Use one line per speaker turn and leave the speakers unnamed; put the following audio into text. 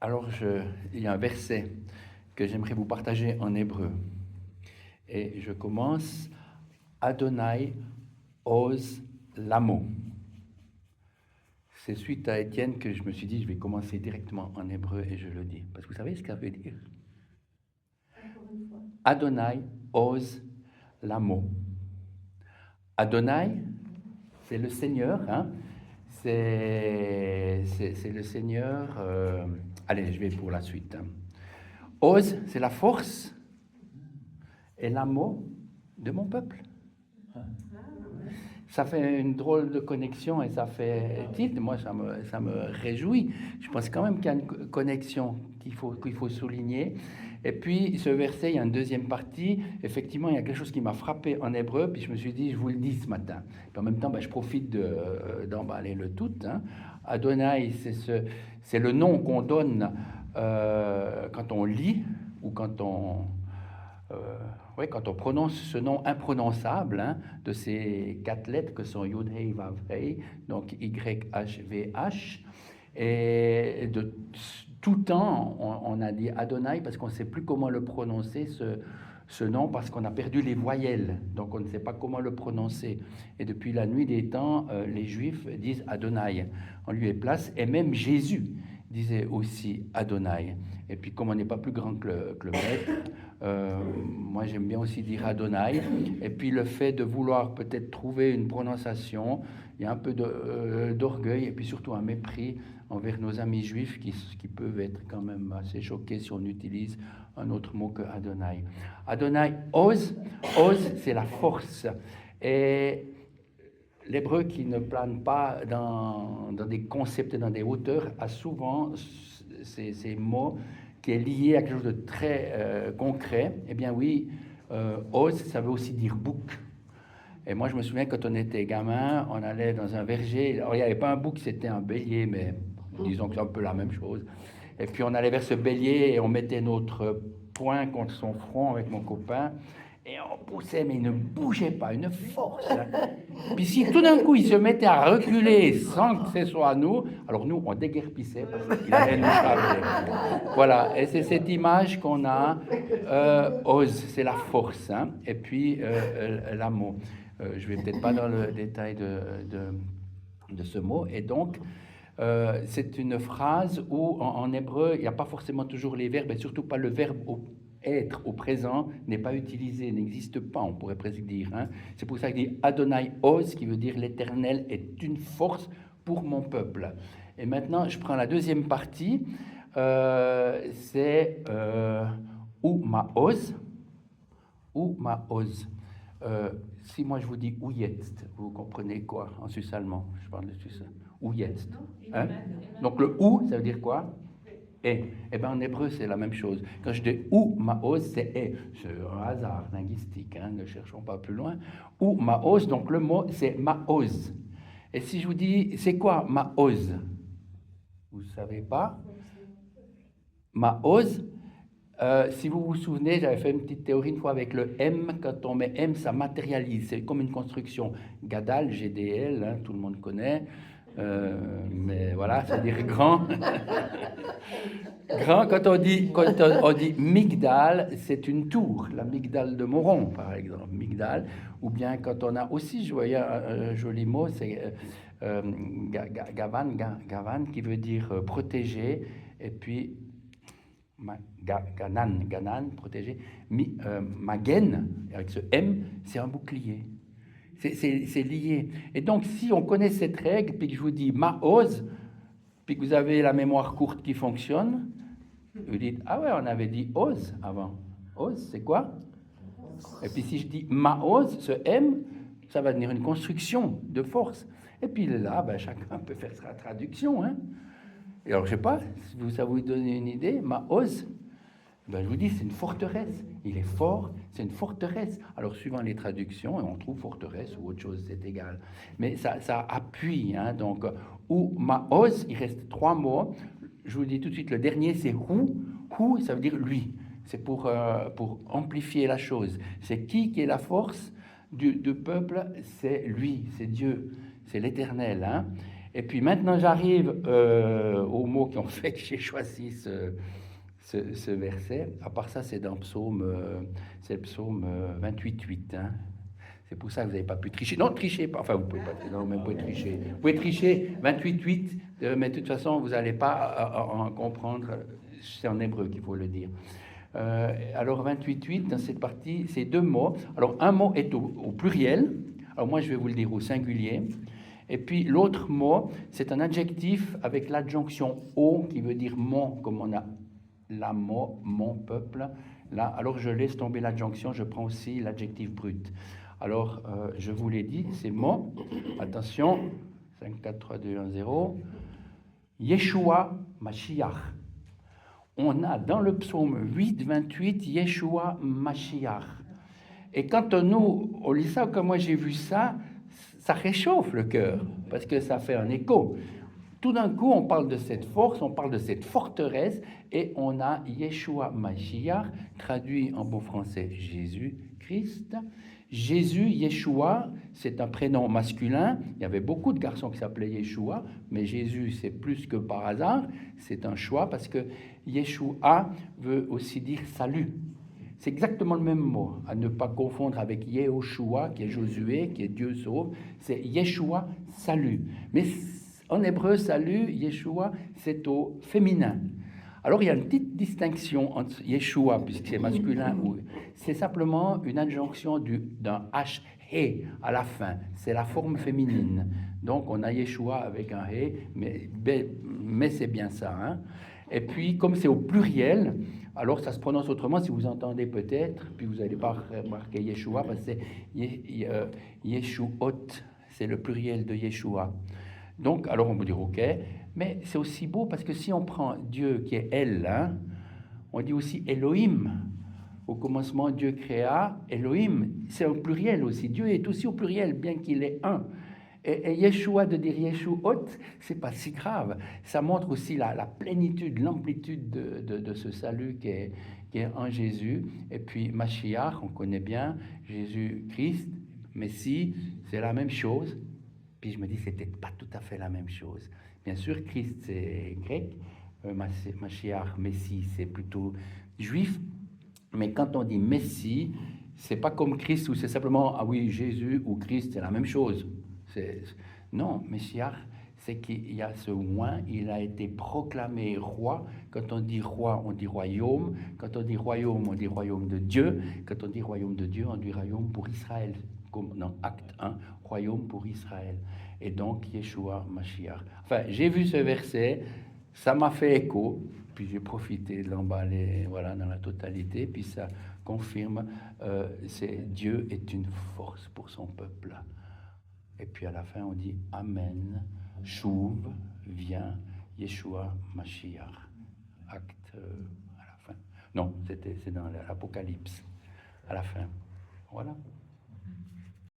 Alors, il y a un verset que j'aimerais vous partager en hébreu. Et je commence, Adonai ose l'amo. C'est suite à Étienne que je me suis dit, je vais commencer directement en hébreu et je le dis. Parce que vous savez ce que ça veut dire? Adonai ose l'amo. Adonai, c'est le Seigneur, hein? C'est le Seigneur. Allez, je vais pour la suite. Ose, c'est la force et l'amour de mon peuple. Ça fait une drôle de connexion et ça fait tilt. Moi, ça me réjouit. Je pense quand même qu'il y a une connexion qu'il faut souligner. Et puis, ce verset, il y a une deuxième partie. Effectivement, il y a quelque chose qui m'a frappé en hébreu, puis je me suis dit, je vous le dis ce matin. Puis en même temps, je profite d'emballer le tout. Hein. Adonai, c'est le nom qu'on donne quand on lit ou quand on... quand on prononce ce nom imprononçable, hein, de ces 4 lettres que sont Yud Hei Vav Hei, donc YHVH, et de tout temps, on a dit Adonai parce qu'on ne sait plus comment le prononcer, ce nom, parce qu'on a perdu les voyelles, donc on ne sait pas comment le prononcer. Et depuis la nuit des temps, les Juifs disent Adonai en lieu et place, et même Jésus disait aussi Adonai. Et puis comme on n'est pas plus grand que le maître, moi j'aime bien aussi dire Adonai. Et puis le fait de vouloir peut-être trouver une prononciation, il y a un peu d'orgueil et puis surtout un mépris envers nos amis juifs qui peuvent être quand même assez choqués si on utilise un autre mot que Adonai. Adonai, ose, c'est la force. Et l'hébreu qui ne plane pas dans des concepts et dans des hauteurs a souvent ces mots qui est lié à quelque chose de très concret. Eh bien oui, ose, ça veut aussi dire bouc. Et moi, je me souviens quand on était gamin, on allait dans un verger. Alors, il n'y avait pas un bouc, c'était un bélier, mais disons que c'est un peu la même chose. Et puis, on allait vers ce bélier et on mettait notre poing contre son front avec mon copain. Et on poussait, mais il ne bougeait pas, une force. Hein. Puis si tout d'un coup il se mettait à reculer sans que ce soit nous, alors nous on déguerpissait parce qu'il allait nous frapper. Voilà, et c'est cette image qu'on a. Ose, c'est la force, hein, et puis l'amour. Je ne vais peut-être pas dans le détail de ce mot, et donc c'est une phrase où en hébreu il n'y a pas forcément toujours les verbes, et surtout pas le verbe être au présent n'est pas utilisé, n'existe pas, on pourrait presque dire. Hein. C'est pour ça qu'il dit Adonai Oz, qui veut dire l'Éternel est une force pour mon peuple. Et maintenant, je prends la deuxième partie, c'est ou Maoz, ou Maoz. Si moi je vous dis ou jetzt, vous comprenez quoi en suisse allemand? Je parle de suisse. Ou jetzt. Hein? Donc le ou, ça veut dire quoi? Et. Eh bien, en hébreu, c'est la même chose. Quand je dis ou maoz, c'est et. C'est un hasard linguistique, hein, ne cherchons pas plus loin. Ou maoz, donc le mot, c'est maoz. Et si je vous dis, c'est quoi maoz? Vous ne savez pas? Maoz, si vous vous souvenez, j'avais fait une petite théorie une fois avec le M. Quand on met M, ça matérialise. C'est comme une construction. Gadal, GDL, hein, tout le monde connaît. Mais voilà, c'est-à-dire grand. Grand, quand on dit Migdal, c'est une tour, la Migdal de Moron, par exemple, Migdal. Ou bien quand on a aussi, je voyais un joli mot, c'est Gavan, qui veut dire protégé, et puis Ganan, protégé. Magen, avec ce M, c'est un bouclier. C'est lié. Et donc, si on connaît cette règle, puis que je vous dis Maoz, puis que vous avez la mémoire courte qui fonctionne, vous dites, ah ouais, on avait dit Oz avant. Oz, c'est quoi? Et puis si je dis Maoz, ce M, ça va devenir une construction de force. Et puis là, chacun peut faire sa traduction. Hein. Et alors, je ne sais pas, si ça vous donne une idée, Maoz, je vous dis, c'est une forteresse. Il est fort, c'est une forteresse. Alors, suivant les traductions, on trouve forteresse ou autre chose, c'est égal. Mais ça appuie. Hein, donc, ou Maoz, il reste 3 mots. Je vous dis tout de suite, le dernier, c'est Hu. Hu, ça veut dire lui. C'est pour amplifier la chose. C'est qui est la force du peuple? C'est lui, c'est Dieu, c'est l'Éternel. Hein. Et puis maintenant, j'arrive aux mots qui ont fait que j'ai choisi ce verset. À part ça, c'est dans c'est le psaume 28.8. Hein. C'est pour ça que vous n'avez pas pu tricher. Non, trichez pas. Enfin, vous pouvez pas. Non, mais vous pouvez tricher. Vous pouvez tricher 28.8, mais de toute façon, vous n'allez pas en comprendre. C'est en hébreu qu'il faut le dire. Alors 28.8, dans cette partie, c'est deux mots. Alors un mot est au pluriel. Alors moi, je vais vous le dire au singulier. Et puis l'autre mot, c'est un adjectif avec l'adjonction au, qui veut dire mon, comme on a la mot, mon peuple. Là, alors je laisse tomber l'adjonction, je prends aussi l'adjectif brut. Alors, je vous l'ai dit, c'est mon. Attention, 5, 4, 3, 2, 1, 0. Yeshua Mashiach. On a dans le psaume 8, 28, Yeshua Mashiach. Et quand on lit ça, comme moi j'ai vu ça, ça réchauffe le cœur, parce que ça fait un écho. Tout d'un coup, on parle de cette force, on parle de cette forteresse, et on a Yeshua Mashiach, traduit en bon français Jésus-Christ. Jésus, Yeshua, c'est un prénom masculin. Il y avait beaucoup de garçons qui s'appelaient Yeshua, mais Jésus, c'est plus que par hasard. C'est un choix parce que Yeshua veut aussi dire salut. C'est exactement le même mot, à ne pas confondre avec Yehoshua, qui est Josué, qui est Dieu sauve. C'est Yeshua, salut. Mais en hébreu, salut, Yeshua, c'est au féminin. Alors, il y a une petite distinction entre Yeshua, puisque c'est masculin, ou c'est simplement une adjonction d'un H, He, à la fin. C'est la forme féminine. Donc, on a Yeshua avec un He, mais c'est bien ça. Hein. Et puis, comme c'est au pluriel, alors ça se prononce autrement, si vous entendez peut-être, puis vous n'allez pas remarquer Yeshua, parce que c'est Yeshuot, c'est le pluriel de Yeshua. Donc, alors on peut dire ok, mais c'est aussi beau parce que si on prend Dieu qui est El, hein, on dit aussi Elohim. Au commencement, Dieu créa Elohim. C'est au pluriel aussi. Dieu est aussi au pluriel, bien qu'il est un. Et Yeshua, de dire Yeshuot, c'est pas si grave. Ça montre aussi la plénitude, l'amplitude de ce salut qui est en Jésus. Et puis Mashiach, on connaît bien, Jésus-Christ, Messie, c'est la même chose. Puis je me dis, c'est peut-être pas tout à fait la même chose. Bien sûr, Christ, c'est grec. Mashiach, Messie, c'est plutôt juif. Mais quand on dit Messie, c'est pas comme Christ où c'est simplement, ah oui, Jésus ou Christ, c'est la même chose. Non, Meshiach, c'est qu'il y a ce oint, il a été proclamé roi. Quand on dit roi, on dit royaume. Quand on dit royaume, on dit royaume de Dieu. Quand on dit royaume de Dieu, on dit royaume pour Israël. Comme dans Acte 1, royaume pour Israël. Et donc, Yeshua Mashiach. Enfin, j'ai vu ce verset, ça m'a fait écho, puis j'ai profité de l'emballer voilà, dans la totalité, puis ça confirme, Dieu est une force pour son peuple. Et puis à la fin, on dit Amen, Chouv, viens, Yeshua Mashiach. Acte à la fin. Non, c'est dans l'Apocalypse, à la fin. Voilà.